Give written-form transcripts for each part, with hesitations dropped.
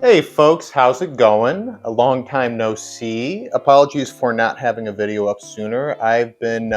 Hey folks, how's it going? A long time no see. Apologies for not having a video up sooner. I've been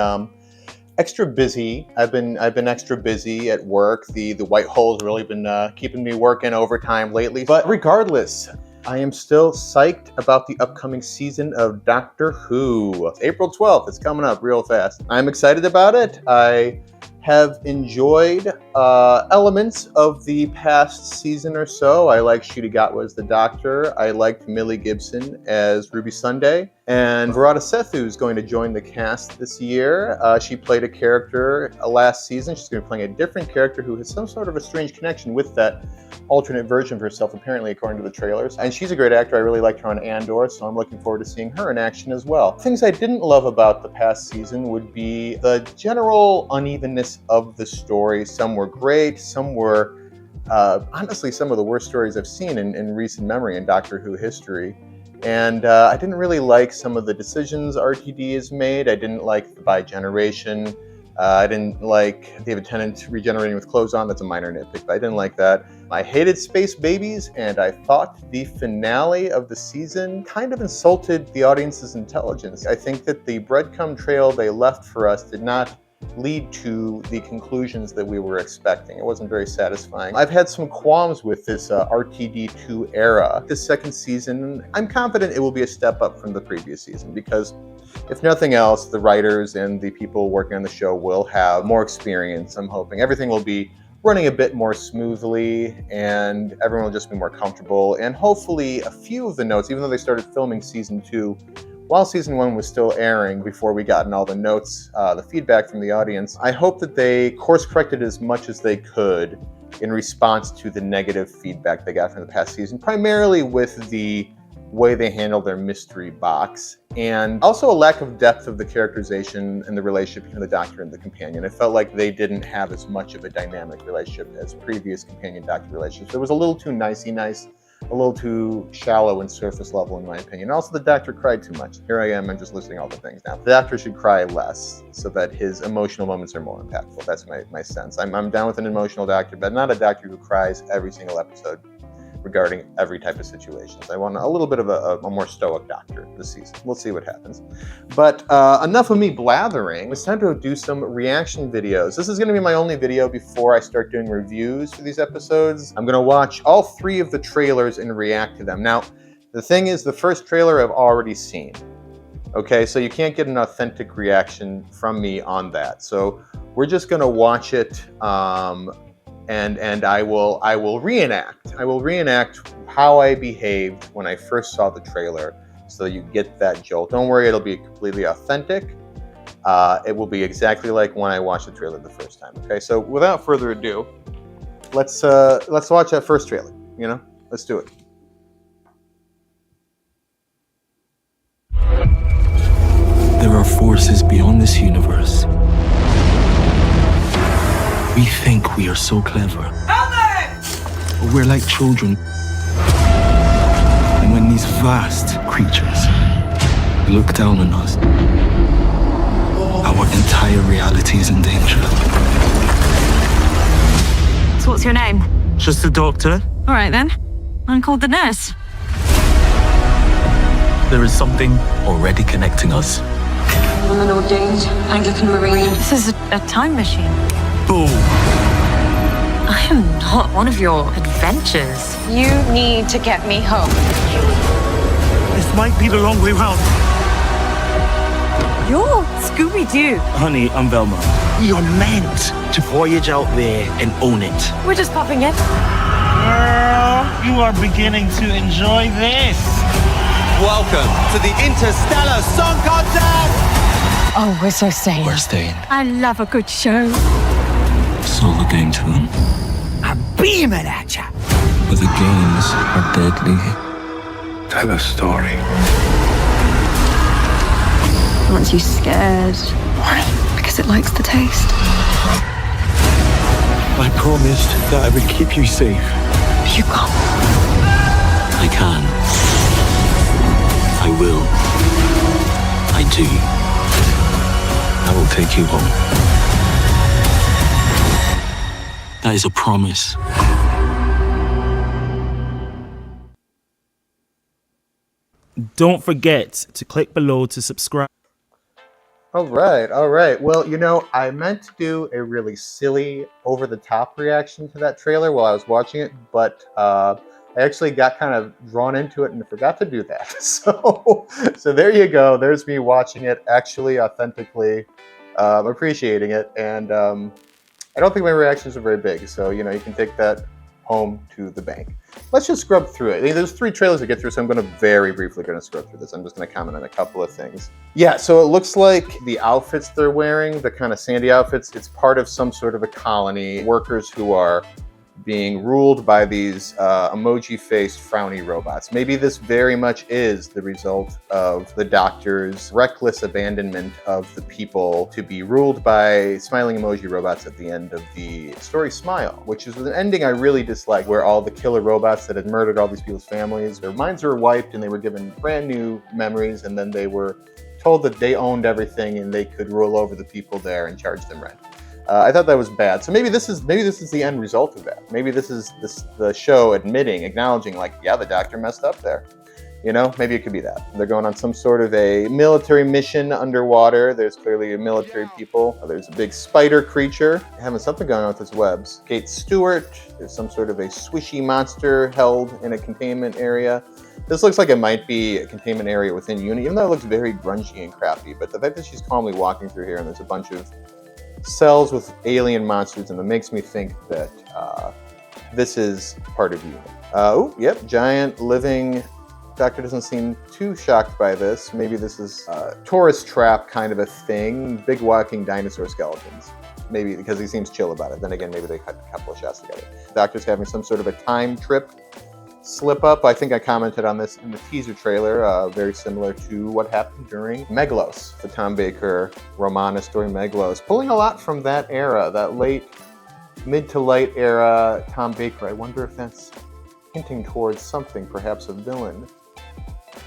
extra busy. I've been extra busy at work. The white hole's really been keeping me working overtime lately. But regardless, I am still psyched about the upcoming season of Doctor Who. It's April 12th. It's coming up real fast. I'm excited about it. I have enjoyed elements of the past season or so. I like Ncuti Gatwa as the Doctor. I liked Millie Gibson as Ruby Sunday. And Verada Sethu is going to join the cast this year. She played a character last season. She's going to be playing a different character who has some sort of a strange connection with that alternate version of herself, apparently, according to the trailers. And she's a great actor. I really liked her on Andor, so I'm looking forward to seeing her in action as well. Things I didn't love about the past season would be the general unevenness of the story. Some were great, some were, honestly, some of the worst stories I've seen in recent memory in Doctor Who history. And I didn't really like some of the decisions RTD has made. I didn't like the bi-generation. I didn't like David Tennant regenerating with clothes on. That's a minor nitpick, but I didn't like that. I hated space babies, and I thought the finale of the season kind of insulted the audience's intelligence. I think that the breadcrumb trail they left for us did not lead to the conclusions that we were expecting. It wasn't very satisfying. I've had some qualms with this RTD2 era. This second season, I'm confident it will be a step up from the previous season because if nothing else, the writers and the people working on the show will have more experience. I'm hoping everything will be running a bit more smoothly and everyone will just be more comfortable. And hopefully a few of the notes, even though they started filming season 2, while season 1 was still airing before we gotten all the notes, the feedback from the audience, I hope that they course-corrected as much as they could in response to the negative feedback they got from the past season, primarily with the way they handled their mystery box, and also a lack of depth of the characterization and the relationship between the Doctor and the companion. It felt like they didn't have as much of a dynamic relationship as previous companion-Doctor relationships. It was a little too nicey-nice, a little too shallow and surface level in my opinion. Also, the Doctor cried too much. Here I am, I'm just listing all the things now. The Doctor should cry less so that his emotional moments are more impactful. That's my sense. I'm down with an emotional Doctor, but not a Doctor who cries every single episode regarding every type of situation. So I want a little bit of a more stoic Doctor this season. We'll see what happens. But enough of me blathering. It's time to do some reaction videos. This is going to be my only video before I start doing reviews for these episodes. I'm going to watch all 3 of the trailers and react to them. Now, the thing is, the first trailer I've already seen. Okay, so you can't get an authentic reaction from me on that. So we're just going to watch it and I will reenact. I will reenact how I behaved when I first saw the trailer so you get that jolt. Don't worry, it'll be completely authentic. It will be exactly like when I watched the trailer the first time. Okay, so without further ado, let's watch that first trailer, you know? Let's do it. There are forces beyond this universe. We think we are so clever. But we're like children. And when these vast creatures look down on us, our entire reality is in danger. So what's your name? Just the Doctor. All right then. I'm called the nurse. There is something already connecting us. I'm an ordained Anglican Marine. This is a time machine. Boom! I am not one of your adventures. You need to get me home. This might be the long way round. You're Scooby-Doo. Honey, I'm Velma. You're meant to voyage out there and own it. We're just popping in. Girl, you are beginning to enjoy this. Welcome to the Interstellar Song Contest! Oh, we're so staying. We're staying. I love a good show. It's all a game to them. I'm beaming at ya! But the games are deadly. Tell a story. Aren't you scared? Why? Because it likes the taste. I promised that I would keep you safe. You can't. I can. I will. I do. I will take you home. That is a promise. Don't forget to click below to subscribe. All right, all right. Well, you know, I meant to do a really silly, over-the-top reaction to that trailer while I was watching it, but I actually got kind of drawn into it and forgot to do that. So there you go. There's me watching it, actually, authentically appreciating it, and I don't think my reactions are very big, so you know, you can take that home to the bank. Let's just scrub through it. There's 3 trailers to get through, so I'm going to very briefly scrub through this. I'm just going to comment on a couple of things. Yeah, so it looks like the outfits they're wearing, the kind of sandy outfits, it's part of some sort of a colony. Workers who are being ruled by these emoji-faced frowny robots. Maybe this very much is the result of the doctor's reckless abandonment of the people to be ruled by smiling emoji robots at the end of the story Smile, which is an ending I really dislike, where all the killer robots that had murdered all these people's families, their minds were wiped and they were given brand new memories, and then they were told that they owned everything and they could rule over the people there and charge them rent. I thought that was bad. So maybe this is the end result of that. Maybe this is the show acknowledging, like, yeah, the doctor messed up there. You know, maybe it could be that. They're going on some sort of a military mission underwater. There's clearly a military people. There's a big spider creature having something going on with his webs. Kate Stewart. There's some sort of a squishy monster held in a containment area. This looks like it might be a containment area within Uni, even though it looks very grungy and crappy. But the fact that she's calmly walking through here and there's a bunch of cells with alien monsters, and it makes me think that this is part of Unit. Oh, yep, giant living. Doctor doesn't seem too shocked by this. Maybe this is a tourist trap kind of a thing. Big walking dinosaur skeletons. Maybe because he seems chill about it. Then again, maybe they cut a couple of shots together. Doctor's having some sort of a time trip slip up. I think I commented on this in the teaser trailer, very similar to what happened during Megalos, the Tom Baker Romana story Megalos. Pulling a lot from that era, that mid to late era Tom Baker. I wonder if that's hinting towards something, perhaps a villain,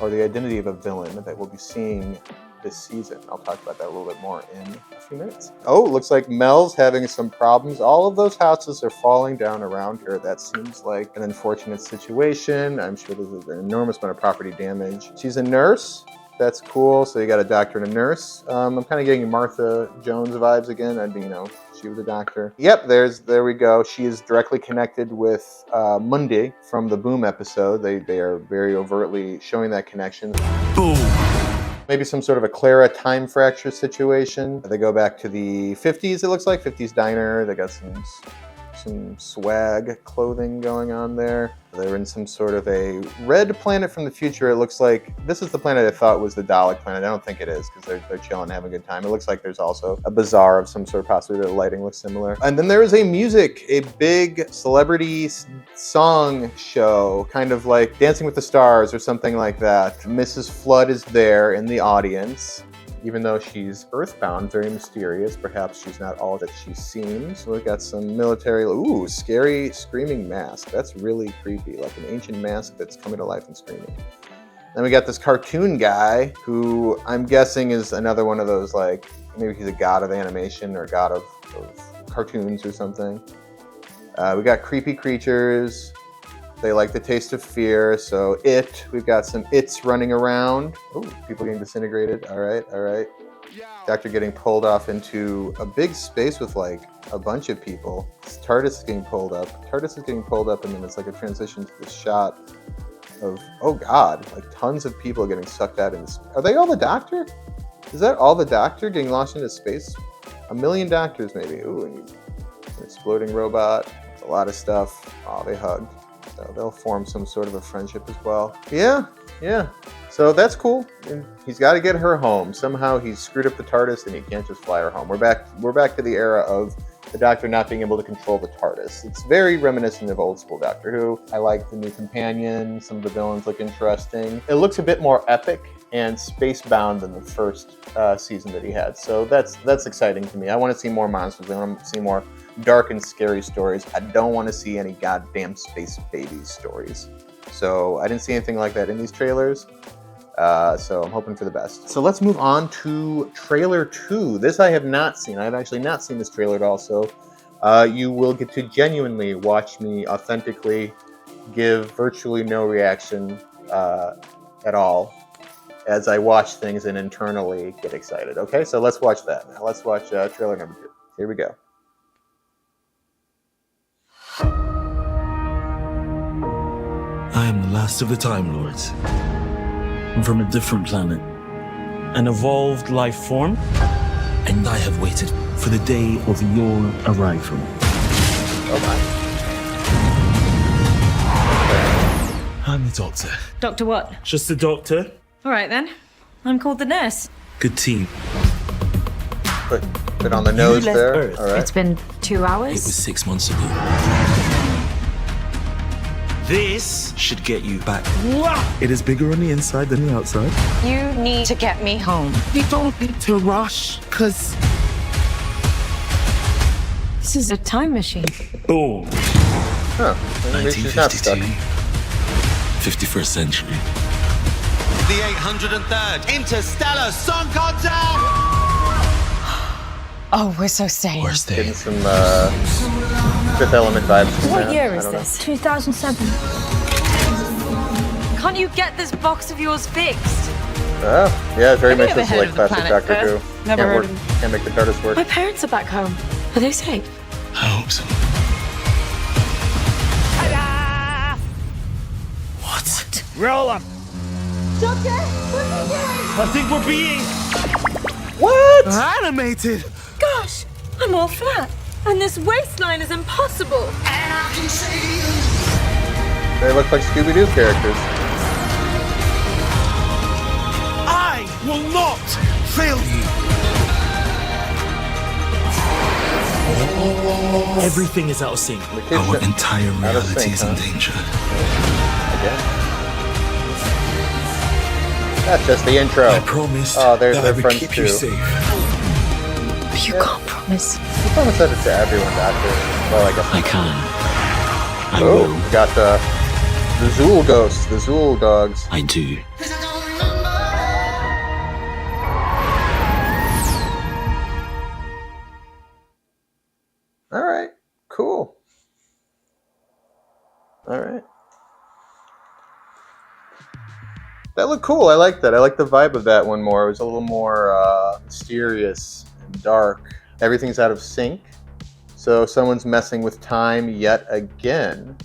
or the identity of a villain that we'll be seeing this season. I'll talk about that a little bit more in a few minutes. Oh, looks like Mel's having some problems. All of those houses are falling down around here. That seems like an unfortunate situation. I'm sure there's an enormous amount of property damage. She's a nurse. That's cool. So you got a doctor and a nurse. I'm kind of getting Martha Jones vibes again. I'd be, you know, she was a doctor. Yep, there we go. She is directly connected with Monday from the Boom episode. They are very overtly showing that connection. Boom. Maybe some sort of a Clara time fracture situation. They go back to the 50s, it looks like. 50s diner. They got some swag clothing going on there. They're in some sort of a red planet from the future. It looks like this is the planet I thought was the Dalek planet. I don't think it is, because they're chilling, having a good time. It looks like there's also a bazaar of some sort, possibly the lighting looks similar. And then there is a big celebrity song show, kind of like Dancing with the Stars or something like that. Mrs. Flood is there in the audience. Even though she's earthbound, very mysterious. Perhaps she's not all that she seems. We've got some military, ooh, scary screaming mask. That's really creepy, like an ancient mask that's coming to life and screaming. Then we got this cartoon guy who I'm guessing is another one of those, like, maybe he's a god of animation or god of cartoons or something. We got creepy creatures. They like the taste of fear, so we've got some its running around. Oh, people getting disintegrated. All right. Doctor getting pulled off into a big space with like a bunch of people. TARDIS is getting pulled up. And then it's like a transition to this shot of, oh God, like tons of people getting sucked out in this. Are they all the Doctor? Is that all the Doctor getting launched into space? 1 million Doctors maybe. Ooh, and an exploding robot. It's a lot of stuff. Oh, they hugged. So they'll form some sort of a friendship as well. Yeah. So that's cool. And he's got to get her home. Somehow he's screwed up the TARDIS and he can't just fly her home. We're back to the era of the Doctor not being able to control the TARDIS. It's very reminiscent of old school Doctor Who. I like the new companion. Some of the villains look interesting. It looks a bit more epic and space-bound than the first season that he had. So that's exciting to me. I want to see more monsters. I want to see more dark and scary stories. I don't want to see any goddamn space babies stories. So I didn't see anything like that in these trailers. So I'm hoping for the best. So let's move on to trailer 2. This I have not seen. I've actually not seen this trailer at all. So you will get to genuinely watch me authentically give virtually no reaction at all as I watch things and internally get excited. Okay, so let's watch that now. Let's watch trailer number 2. Here we go. I am the last of the Time Lords. I'm from a different planet. An evolved life form? And I have waited for the day of your arrival. Oh my. I'm the Doctor. Doctor what? Just the doctor? All right then. I'm called the nurse. Good team. Put on the nose left there. Earth. All right. It's been 2 hours. It was 6 months ago. This Should get you back. Wow. It is bigger on the inside than the outside. You need to get me home. We don't need to rush, cause This is a time machine. boom. Huh. Maybe she's not stuck. 1952. 51st century. The 803rd Interstellar Song Contest! Oh, we're so staying. Worst day. Getting some Fifth Element vibes. from What that. year I is don't know. this? 2007. Can't you get this box of yours fixed? Oh, yeah, very much Never just heard like of the classic planet Doctor Earth. Who. Never Can't heard work. of him. Can't make the TARDIS work. My parents are back home. Are they safe? I hope so. What? Roll up. Doctor, what are you doing? I think we're being Animated! Gosh, I'm all flat. And this waistline is impossible. They look like Scooby-Doo characters. I will not fail you. Everything is out of sync. The kids Our are entire out of reality sync, is in huh? danger. Again. That's just the intro. I promised Oh, there's that their I would friends keep too. you safe. But you can't promise. You probably said it to everyone, Doctor. Well, I guess. I can. I Oh, will. we got the Zool ghosts, the Zool dogs. I do. All right, cool. All right. That looked cool. I like that. I like the vibe of that one more. It was a little more mysterious and dark. Everything's out of sync. So someone's messing with time yet again.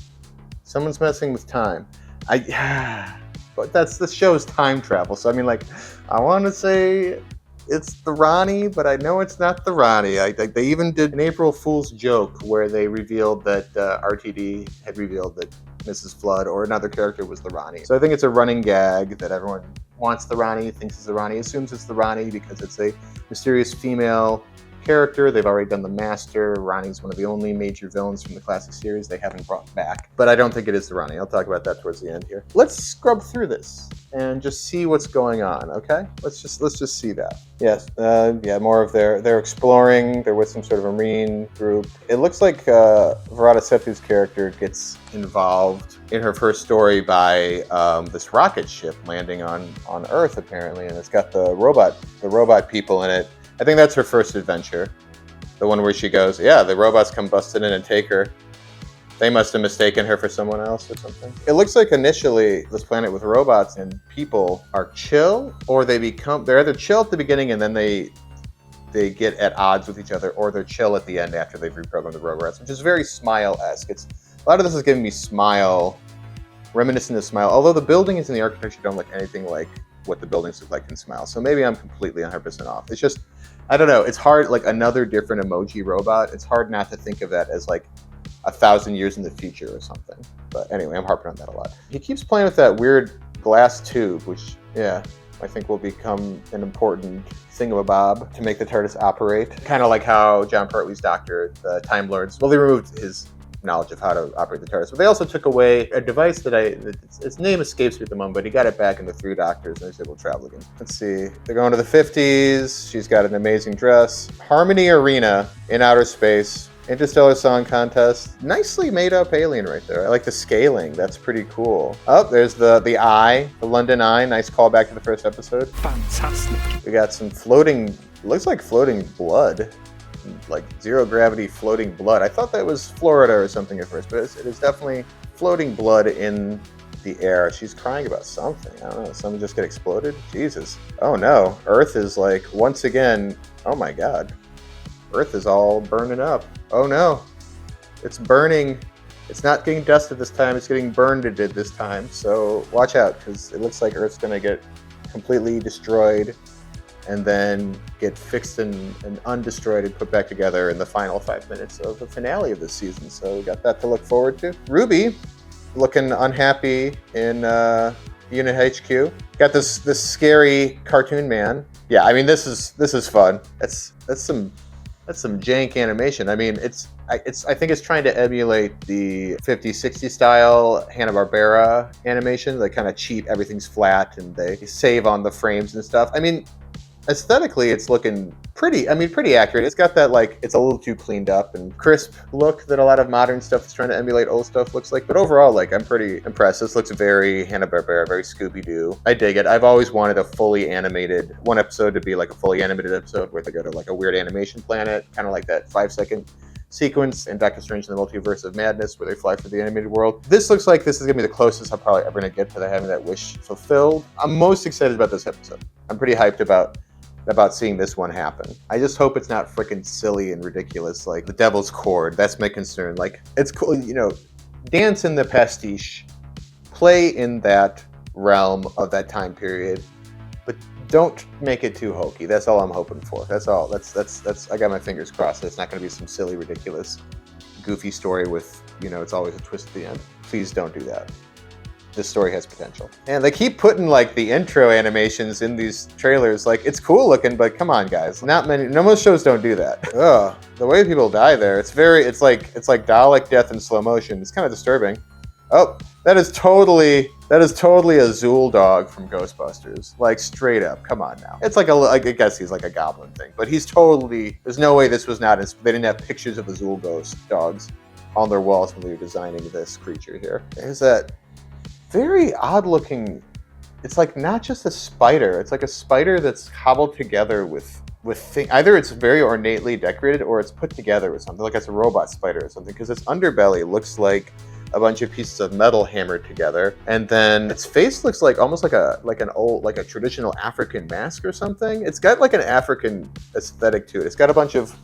Someone's messing with time. But the show's time travel. So I mean, like, I want to say it's the Ronnie, but I know it's not the Ronnie. They even did an April Fool's joke where they revealed that RTD had revealed that Mrs. Flood or another character was the Ronnie. So I think it's a running gag that everyone wants the Ronnie, thinks it's the Ronnie, assumes it's the Ronnie because it's a mysterious female character. They've already done the Master. Ronnie's one of the only major villains from the classic series they haven't brought back. But I don't think it is the Ronnie. I'll talk about that towards the end here. Let's scrub through this and just see what's going on, okay? Let's just see that. Yes, yeah, more of they're exploring. They're with some sort of a marine group. It looks like Verada Sepu's character gets involved in her first story by this rocket ship landing on Earth apparently, and it's got the robot people in it. I think that's her first adventure. The one where she goes, yeah, the robots come busting in and take her. They must have mistaken her for someone else or something. It looks like initially this planet with robots and people are chill, or they're either chill at the beginning and then they get at odds with each other, or they're chill at the end after they've reprogrammed the robots, which is very Smile-esque. A lot of this is giving me Smile, reminiscent of Smile, although the buildings and the architecture don't look anything like what the buildings look like in Smile. So maybe I'm completely 100% off. It's just, I don't know. It's hard, like another different emoji robot. It's hard not to think of that as like 1,000 years in the future or something. But anyway, I'm harping on that a lot. He keeps playing with that weird glass tube, which, yeah, I think will become an important thingamabob to make the TARDIS operate. Kind of like how John Pertwee's Doctor, the Time Lords, well, they removed his knowledge of how to operate the TARDIS, but they also took away a device that its name escapes me at the moment, but he got it back in the Three Doctors and he's able to travel again. Let's see, they're going to the 50s. She's got an amazing dress. Harmony Arena in outer space. Interstellar Song Contest. Nicely made up alien right there. I like the scaling. That's pretty cool. Oh, there's the Eye, the London Eye. Nice callback to the first episode. fantastic. We got some floating, looks like floating blood. Like zero gravity floating blood. I thought that was Florida or something at first, but it is definitely floating blood in the air. She's crying about something. I don't know. Someone just get exploded? Jesus. Oh no. Earth is like, once again, oh my God. Earth is all burning up. Oh no. It's burning. It's not getting dusted this time. It's getting burned this time. So watch out, because it looks like Earth's going to get completely destroyed and then get fixed and undestroyed and put back together in the final 5 minutes of the finale of this season. So we got that to look forward to. Ruby looking unhappy in Unit HQ. Got this scary cartoon man. Yeah, I mean this is fun. That's some jank animation. I mean I think it's trying to emulate the 50s, 60s style Hanna-Barbera animation. They kind of cheat, everything's flat, and they save on the frames and stuff. I mean, aesthetically, it's looking pretty accurate. It's got that, like, it's a little too cleaned up and crisp look that a lot of modern stuff is trying to emulate old stuff looks like. But overall, like, I'm pretty impressed. This looks very Hanna-Barbera, very Scooby-Doo. I dig it. I've always wanted a fully animated, one episode to be like a fully animated episode where they go to like a weird animation planet, kind of like that 5-second sequence in Doctor Strange and the Multiverse of Madness where they fly through the animated world. This looks like this is gonna be the closest I'm probably ever gonna get to having that wish fulfilled. I'm most excited about this episode. I'm pretty hyped about seeing this one happen. I just hope it's not freaking silly and ridiculous like the Devil's Chord. That's my concern. Like, it's cool, you know, dance in the pastiche, play in that realm of that time period, but don't make it too hokey. That's all I'm hoping for. That's all. That's I got my fingers crossed. It's not going to be some silly, ridiculous, goofy story with, you know, it's always a twist at the end. Please don't do that. This story has potential. And they keep putting like the intro animations in these trailers. Like, it's cool looking, but come on, guys. Most shows don't do that. Ugh, the way people die there, it's like Dalek death in slow motion. It's kind of disturbing. Oh, that is totally a Zool dog from Ghostbusters. Like, straight up, come on now. It's like I guess he's like a goblin thing, but he's totally, there's no way this was not, they didn't have pictures of the Zool ghost dogs on their walls when they were designing this creature here. There's that very odd looking, it's like not just a spider, it's like a spider that's cobbled together with either it's very ornately decorated or it's put together with something, like it's a robot spider or something, because its underbelly looks like a bunch of pieces of metal hammered together, and then its face looks like almost like a traditional African mask or something. It's got like an African aesthetic to it. It's got a bunch of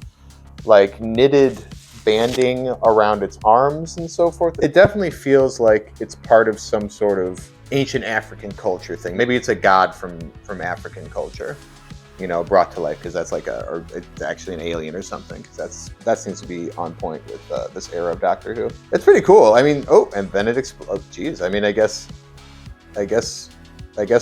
like knitted banding around its arms and so forth. It definitely feels like it's part of some sort of ancient African culture thing. Maybe it's a god from African culture, you know, brought to life, because that's like or it's actually an alien or something, because that seems to be on point with this era of Doctor Who. It's pretty cool. I mean, oh, and then it explodes. Geez, I mean, I guess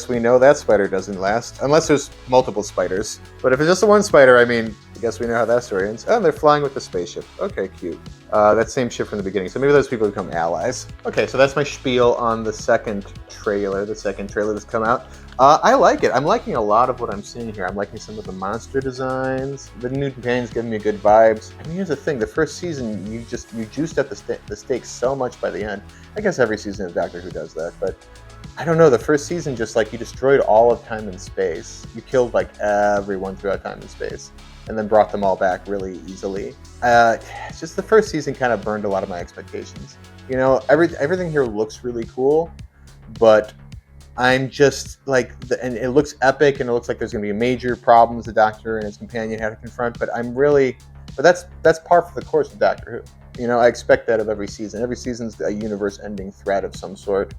we know that spider doesn't last unless there's multiple spiders. But if it's just the one spider, I mean, I guess we know how that story ends. Oh, they're flying with the spaceship. Okay, cute. That same ship from the beginning. So maybe those people become allies. Okay, so that's my spiel on the second trailer that's come out. I like it. I'm liking a lot of what I'm seeing here. I'm liking some of the monster designs. The new companion's giving me good vibes. I mean, here's the thing. The first season, you juiced up the stakes so much by the end. I guess every season of Doctor Who does that, but I don't know, the first season just like you destroyed all of time and space. You killed like everyone throughout time and space and then brought them all back really easily. It's just the first season kind of burned a lot of my expectations. You know, everything here looks really cool, but I'm just like, and it looks epic and it looks like there's going to be major problems the Doctor and his companion have to confront, but that's par for the course of Doctor Who. You know, I expect that of every season. Every season's a universe-ending threat of some sort.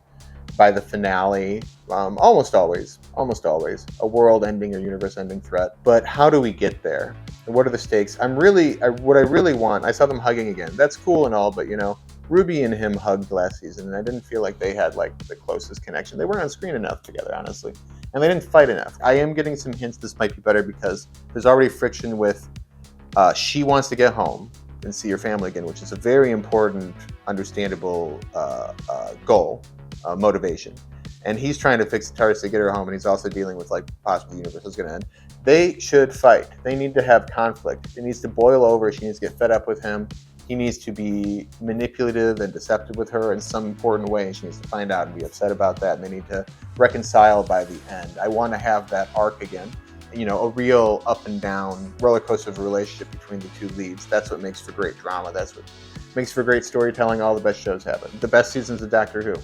By the finale, almost always, a world-ending or universe-ending threat. But how do we get there? And what are the stakes? What I really want, I saw them hugging again. That's cool and all, but you know, Ruby and him hugged last season, and I didn't feel like they had like the closest connection. They weren't on screen enough together, honestly, and they didn't fight enough. I am getting some hints this might be better because there's already friction with she wants to get home and see her family again, which is a very important, understandable goal. Motivation, and he's trying to fix the TARDIS to get her home, and he's also dealing with like possibly the universe is going to end. They should fight. They need to have conflict. It needs to boil over. She needs to get fed up with him. He needs to be manipulative and deceptive with her in some important way, and she needs to find out and be upset about that, and they need to reconcile by the end. I want to have that arc again. You know, a real up and down roller coaster of a relationship between the two leads. That's what makes for great drama. That's what makes for great storytelling. All the best shows have it. The best seasons of Doctor Who.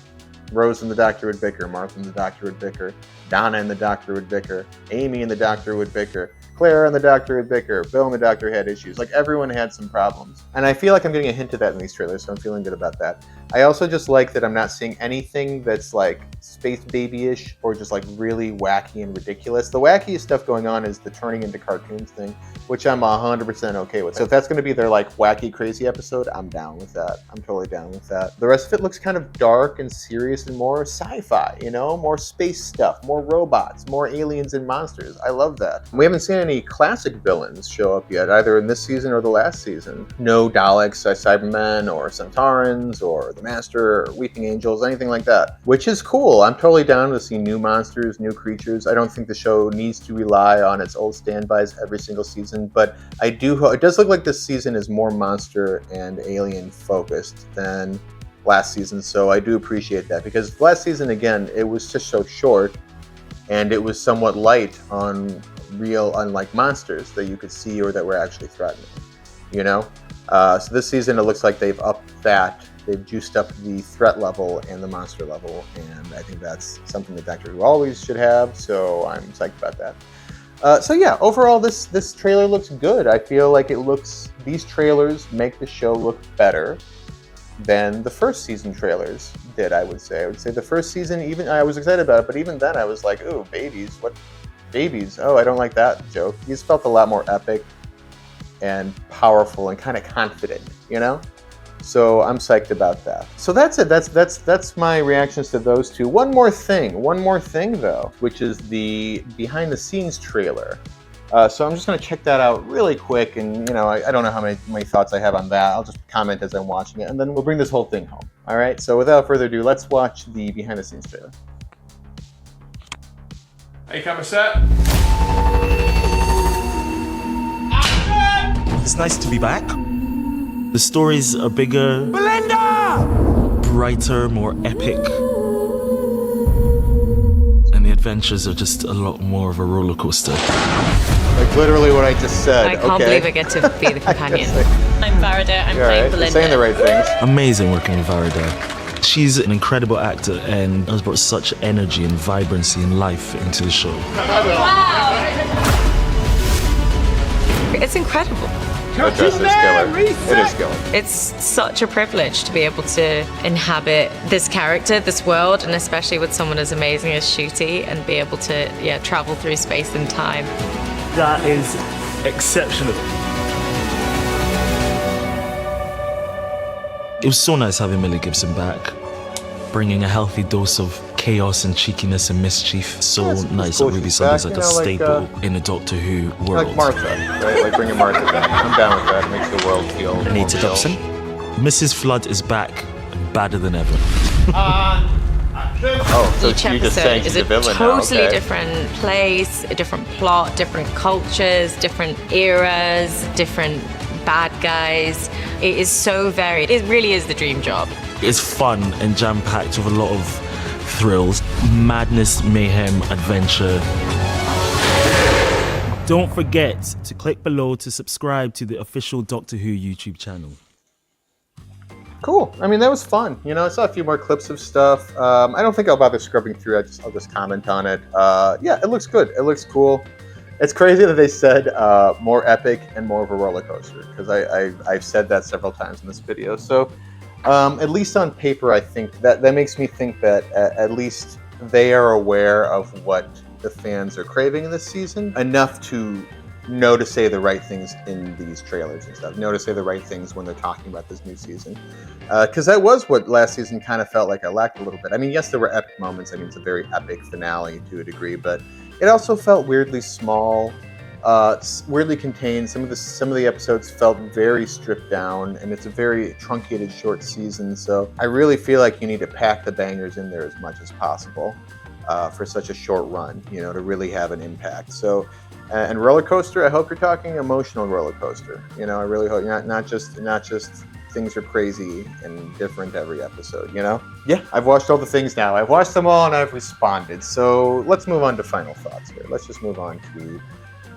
Rose and the Doctor would bicker, Martha and the Doctor would bicker, Donna and the Doctor would bicker, Amy and the Doctor would bicker, Claire and the Doctor would bicker, Bill and the Doctor had issues. Like, everyone had some problems. And I feel like I'm getting a hint of that in these trailers, so I'm feeling good about that. I also just like that I'm not seeing anything that's like space baby-ish or just like really wacky and ridiculous. The wackiest stuff going on is the turning into cartoons thing, which I'm 100% okay with. So if that's going to be their like wacky, crazy episode, I'm down with that. I'm totally down with that. The rest of it looks kind of dark and serious and more sci-fi, you know, more space stuff, more robots, more aliens and monsters. I love that. We haven't seen any classic villains show up yet, either in this season or the last season. No Daleks, Cybermen, or Centaurans, or the Master, or Weeping Angels, anything like that, which is cool. I'm totally down to see new monsters, new creatures. I don't think the show needs to rely on its old standbys every single season, but it does look like this season is more monster and alien focused than last season, so I do appreciate that, because last season, again, it was just so short, and it was somewhat light on real, unlike monsters that you could see or that were actually threatening, you know? So this season, it looks like they've upped that. They've juiced up the threat level and the monster level, and I think that's something that Doctor Who always should have, so I'm psyched about that. So yeah, overall, this trailer looks good. I feel like these trailers make the show look better than the first season trailers did, I would say. I would say the first season, even I was excited about it, but even then I was like, ooh, babies, what babies? Oh, I don't like that joke. These felt a lot more epic and powerful and kind of confident, you know? So I'm psyched about that. So that's it. That's my reactions to those two. One more thing though, which is the behind the scenes trailer. So I'm just going to check that out really quick, and I don't know how many thoughts I have on that. I'll just comment as I'm watching it, and then we'll bring this whole thing home. All right. So without further ado, let's watch the behind the scenes trailer. Hey, camera set. It's nice to be back. The stories are bigger, brighter, more epic. And the adventures are just a lot more of a roller coaster. Like literally what I just said. I can't believe I get to be the companion. I'm Varada, I'm playing Belinda. You're saying the right things. Amazing working with Varada. She's an incredible actor and has brought such energy and vibrancy and life into the show. Wow! It's incredible. That dress is killer. It is killer. It's such a privilege to be able to inhabit this character, this world, and especially with someone as amazing as Shooty, and be able to travel through space and time. That is exceptional. It was so nice having Millie Gibson back, bringing a healthy dose of chaos and cheekiness and mischief. So nice. It really sounds like a staple in a Doctor Who world. Like Martha, right? Like bringing Martha back. I'm down with that. It makes the world feel more Anita real. Dobson. Mrs. Flood is back, badder than ever. Oh, so Each you just saying episode is she's a villain now, totally okay. different place, a different plot, different cultures, different eras, different bad guys. It is so varied. It really is the dream job. It's fun and jam-packed with a lot of thrills, madness, mayhem, adventure. Don't forget to click below to subscribe to the official Doctor Who YouTube channel. Cool. I mean, that was fun. I saw a few more clips of stuff. I don't think I'll bother scrubbing through. I'll just comment on it. Yeah, it looks good. It looks cool. It's crazy that they said more epic and more of a roller coaster, because I've said that several times in this video. So at least on paper, I think that makes me think that at least they are aware of what the fans are craving in this season, enough to know to say the right things in these trailers and stuff, know to say the right things when they're talking about this new season. Because that was what last season kind of felt like I lacked a little bit. I mean, yes, there were epic moments. I mean, it's a very epic finale to a degree, but it also felt weirdly small, weirdly contained. Some of the episodes felt very stripped down, and it's a very truncated, short season. So I really feel like you need to pack the bangers in there as much as possible for such a short run, to really have an impact. So. And roller coaster, I hope you're talking emotional roller coaster. I really hope not just things are crazy and different every episode, Yeah, I've watched all the things now. I've watched them all and I've responded. So let's move on to final thoughts here. Let's just move on to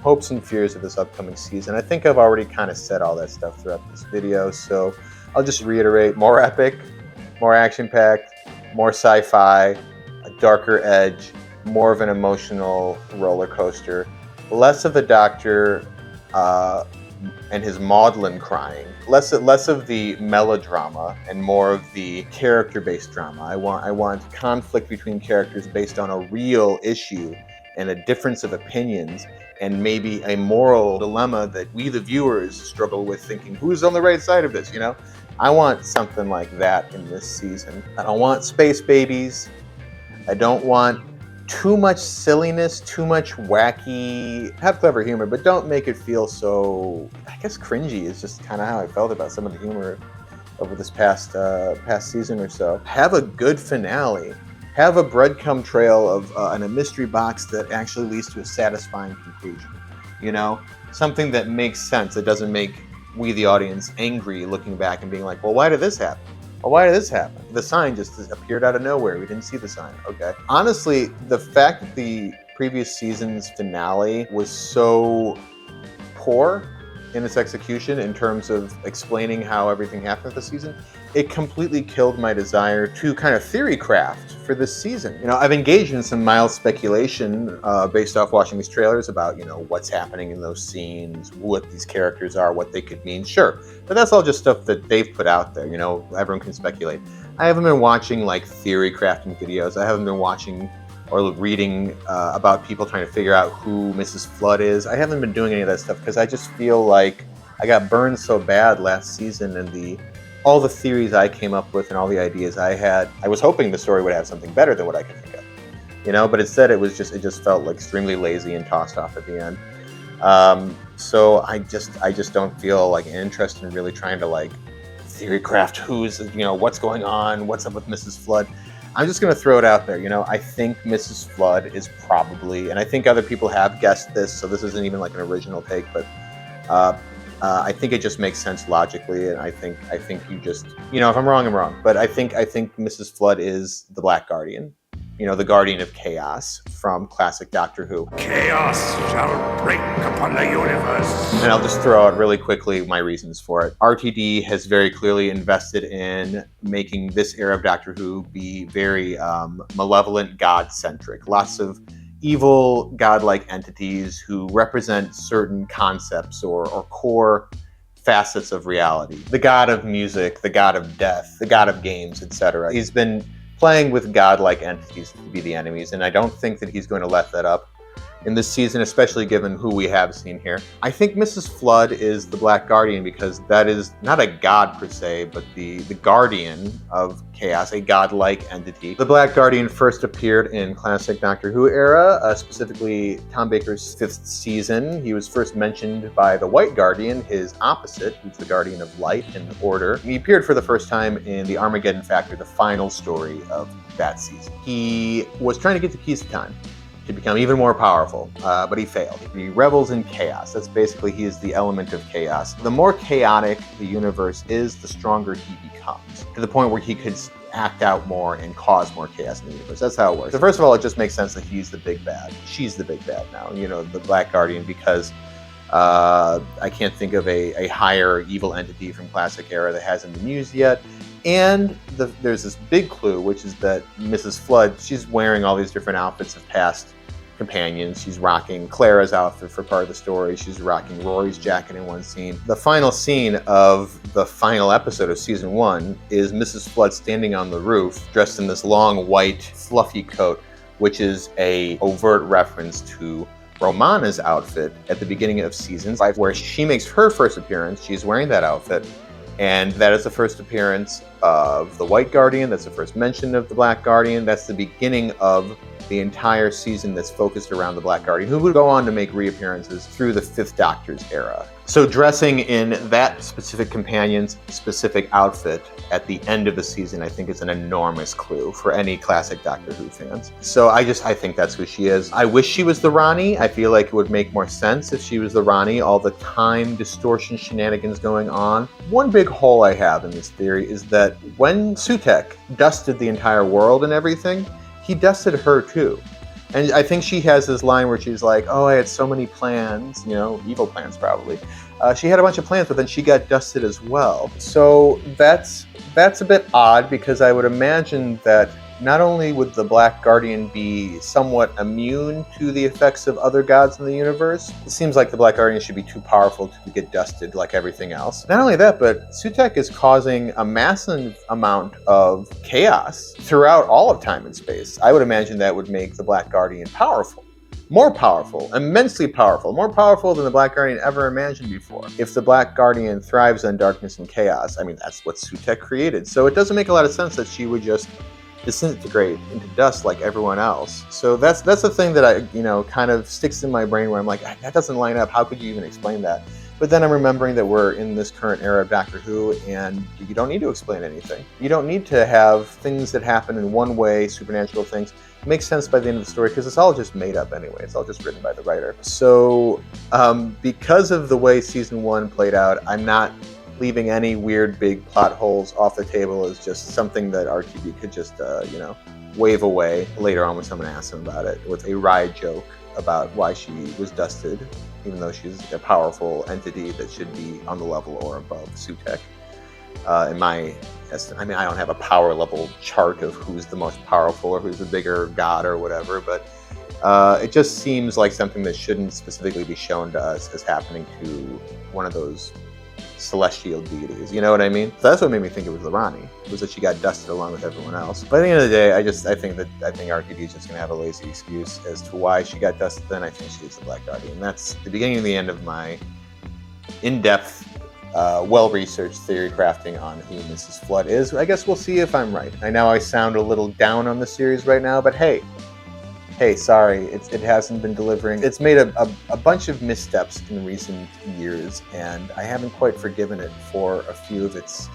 hopes and fears of this upcoming season. I think I've already kind of said all that stuff throughout this video, so I'll just reiterate: more epic, more action-packed, more sci-fi, a darker edge, more of an emotional roller coaster, less of a doctor and his maudlin crying, less of the melodrama and more of the character-based drama. I want conflict between characters based on a real issue and a difference of opinions and maybe a moral dilemma that we, the viewers, struggle with, thinking, who's on the right side of this, you know? I want something like that in this season. I don't want space babies. I don't want too much silliness, too much wacky, have clever humor, but don't make it feel so, I guess cringy is just kind of how I felt about some of the humor over this past season or so. Have a good finale. Have a breadcrumb trail of and a mystery box that actually leads to a satisfying conclusion. You know, something that makes sense, that doesn't make we, the audience, angry looking back and being like, well, why did this happen? Well, why did this happen? The sign just appeared out of nowhere. We didn't see the sign. Okay. Honestly, the fact that the previous season's finale was so poor in its execution in terms of explaining how everything happened this season, it completely killed my desire to kind of theory craft for this season. You know, I've engaged in some mild speculation based off watching these trailers about, you know, what's happening in those scenes, what these characters are, what they could mean. Sure, but that's all just stuff that they've put out there. You know, everyone can speculate. I haven't been watching like theory crafting videos. I haven't been watching or reading about people trying to figure out who Mrs. Flood is. I haven't been doing any of that stuff because I just feel like I got burned so bad last season, and all the theories I came up with and all the ideas I had, I was hoping the story would have something better than what I could think of, you know. But instead, it just felt like extremely lazy and tossed off at the end. So I just don't feel like an interest in really trying to like theory craft who's, you know, what's going on, what's up with Mrs. Flood. I'm just going to throw it out there. You know, I think Mrs. Flood is probably, and I think other people have guessed this, so this isn't even like an original take, but I think it just makes sense logically, and I think you just, you know, if I'm wrong, I'm wrong. But I think Mrs. Flood is the Black Guardian, you know, the Guardian of Chaos from classic Doctor Who. Chaos shall break upon the universe. And I'll just throw out really quickly my reasons for it. RTD has very clearly invested in making this era of Doctor Who be very malevolent, God-centric. Lots of evil, godlike entities who represent certain concepts or core facets of reality. The god of music, the god of death, the god of games, etc. He's been playing with godlike entities to be the enemies, and I don't think that he's going to let that up in this season, especially given who we have seen here. I think Mrs. Flood is the Black Guardian because that is not a god per se, but the guardian of chaos, a godlike entity. The Black Guardian first appeared in classic Doctor Who era, specifically Tom Baker's 5th season. He was first mentioned by the White Guardian, his opposite, who's the Guardian of Light and Order. He appeared for the first time in the Armageddon Factor, the final story of that season. He was trying to get the keys to time to become even more powerful, but he failed. He revels in chaos. That's basically, he is the element of chaos. The more chaotic the universe is, the stronger he becomes, to the point where he could act out more and cause more chaos in the universe. That's how it works. So first of all, it just makes sense that he's the big bad. She's the big bad now, you know, the Black Guardian, because I can't think of a higher evil entity from classic era that hasn't been used yet. And there's this big clue, which is that Mrs. Flood, she's wearing all these different outfits of past companions. She's rocking Clara's outfit for part of the story. She's rocking Rory's jacket in one scene. The final scene of the final episode of season 1 is Mrs. Flood standing on the roof, dressed in this long, white, fluffy coat, which is a overt reference to Romana's outfit at the beginning of season 5, where she makes her first appearance. She's wearing that outfit. And that is the first appearance of the White Guardian. That's the first mention of the Black Guardian. That's the beginning of the entire season that's focused around the Black Guardian, who would go on to make reappearances through the 5th Doctor's era. So dressing in that specific companion's specific outfit at the end of the season, I think is an enormous clue for any classic Doctor Who fans. So I think that's who she is. I wish she was the Rani. I feel like it would make more sense if she was the Rani, all the time distortion shenanigans going on. One big hole I have in this theory is that when Sutekh dusted the entire world and everything, he dusted her too. And I think she has this line where she's like, oh, I had so many plans, you know, evil plans probably. She had a bunch of plans, but then she got dusted as well. So that's that's a bit odd because I would imagine that not only would the Black Guardian be somewhat immune to the effects of other gods in the universe, it seems like the Black Guardian should be too powerful to get dusted like everything else. Not only that, but Sutekh is causing a massive amount of chaos throughout all of time and space. I would imagine that would make the Black Guardian powerful. More powerful, immensely powerful, more powerful than the Black Guardian ever imagined before. If the Black Guardian thrives on darkness and chaos, I mean, that's what Sutekh created. So it doesn't make a lot of sense that she would just disintegrate into dust like everyone else. So that's the thing that I, kind of sticks in my brain where I'm like, that doesn't line up. How could you even explain that? But then I'm remembering that we're in this current era of Doctor Who, and you don't need to explain anything. You don't need to have things that happen in one way, supernatural things. It makes sense by the end of the story because it's all just made up anyway. It's all just written by the writer. So because of the way season 1 played out, I'm not leaving any weird big plot holes off the table as just something that RTB could just, wave away later on when someone asks him about it with a wry joke about why she was dusted, even though she's a powerful entity that should be on the level or above Sutekh. In my estimate, I mean, I don't have a power level chart of who's the most powerful or who's the bigger god or whatever, but it just seems like something that shouldn't specifically be shown to us as happening to one of those celestial deities, you know what I mean? So that's what made me think it was Lorani, was that she got dusted along with everyone else. But at the end of the day, I think RTD is just gonna have a lazy excuse as to why she got dusted. Then I think she is the Black Guardian. That's the beginning and the end of my in-depth, well-researched theory crafting on who Mrs. Flood is. I guess we'll see if I'm right. I know I sound a little down on the series right now, but hey, sorry, it hasn't been delivering. It's made a bunch of missteps in recent years, and I haven't quite forgiven it for a few of its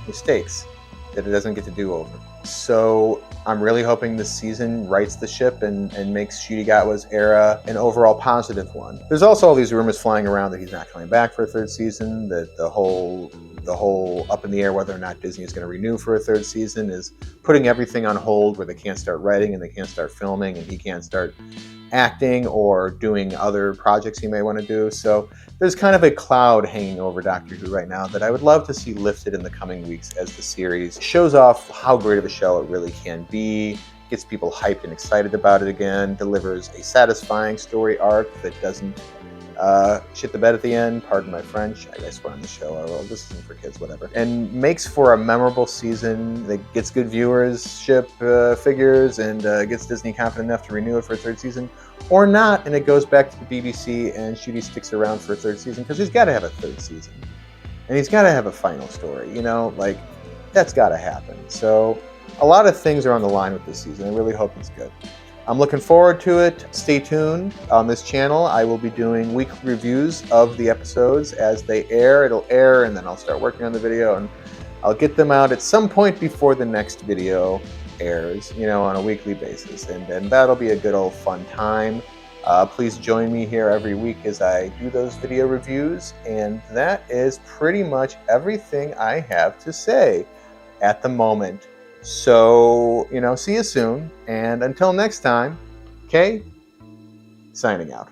mistakes that it doesn't get to do over. So I'm really hoping this season rights the ship and makes Shudigatwa's era an overall positive one. There's also all these rumors flying around that he's not coming back for a third season, that the whole up in the air whether or not Disney is going to renew for a third season is putting everything on hold, where they can't start writing and they can't start filming and he can't start acting or doing other projects he may want to do. So there's kind of a cloud hanging over Doctor Who right now that I would love to see lifted in the coming weeks as the series shows off how great of a show it really can be, gets people hyped and excited about it again, delivers a satisfying story arc that doesn't shit the bed at the end, pardon my French, I swear on the show, well, this isn't for kids, whatever, and makes for a memorable season that gets good viewership figures and gets Disney confident enough to renew it for a third season, or not, and it goes back to the BBC and Ncuti sticks around for a third season, because he's got to have a third season, and he's got to have a final story, that's got to happen. So a lot of things are on the line with this season. I really hope it's good. I'm looking forward to it. Stay tuned on this channel. I will be doing weekly reviews of the episodes as they air. It'll air, and then I'll start working on the video, and I'll get them out at some point before the next video airs, on a weekly basis. And that'll be a good old fun time. Please join me here every week as I do those video reviews. And that is pretty much everything I have to say at the moment. So, see you soon. And until next time, Kay, signing out.